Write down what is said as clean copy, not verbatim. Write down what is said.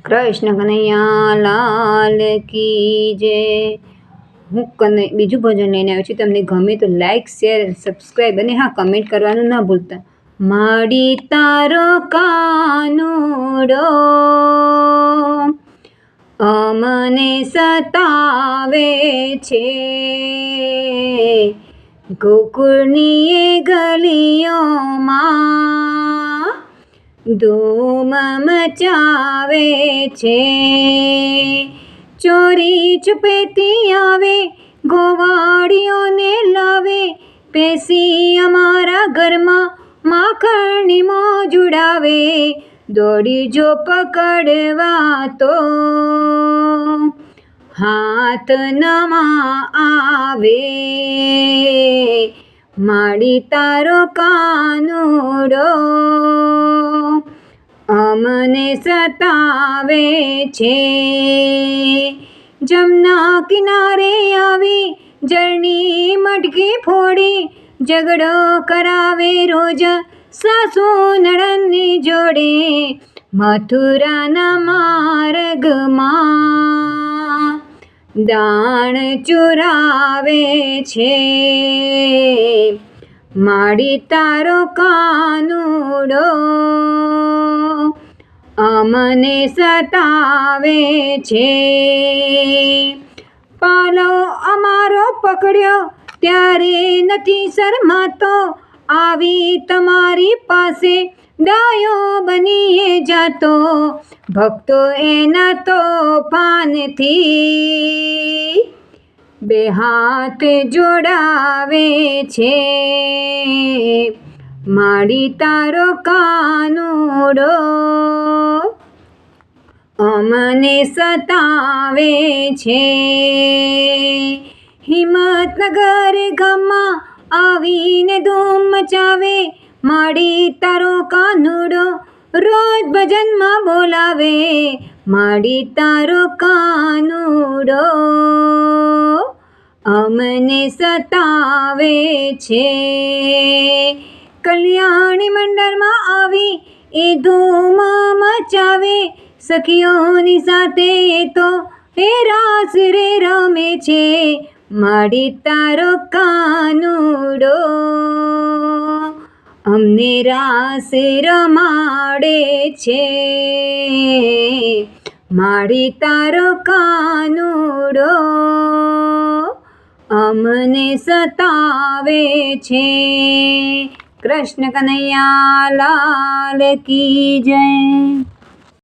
કૃષ્ણ કનૈયા લાલ કી જય। હું બીજું ભજન લઈને આવ્યો છું। તમને ગમે તો લાઈક શેર સબસ્ક્રાઈબ અને હા કમેન્ટ કરવાનું ના ભૂલતા। માડી તારો કાનુડો અમને સતાવે છે, ગોકુળની એ ગલીઓમાં ધૂમ મચાવે છે। ચોરી છુપેથી આવે ગોવાળીઓને લાવે, પેસી અમારા ઘરમાં માખણની મોજ ઉડાવે। દોડી જો પકડવા તો હાથ નમા આવે, માડી તારો કાનુડો અમને સતાવે છે। જમના કિનારે આવી જળની મટકી ફોડી, ઝઘડો કરાવે રોજ સાસુ નણંદની જોડે। મથુરાના માર્ગમાં દાણ ચોરાવે છે, માડી તારો કાનુડો અમને સતાવે છે। પાલો અમારો પકડ્યો ત્યારે નથી શરમાતો, આવી તમારી પાસે ડાયો બનીએ જાતો। ભક્તો એના તોફાનથી બે હાથ જોડાવે છે, માડી તારો કાનુડો અમને સતાવે છે। હિંમતનગર ગામમાં આવીને ધૂમ મચાવે, માડી તારો કાનુડો રોજ ભજનમાં બોલાવે। માડી તારો કાનુડો અમને સતાવે છે। કલ્યાણી મંડળમાં આવી એ ધૂમ મચાવે, સખીઓની સાથે તો એ રાસ રે રમે છે, માડી તારો કાનુડો અમને રાસ રમાડે છે, માડી તારો કાનુડો અમને સતાવે છે। કૃષ્ણ કનૈયા લાલ કી જય।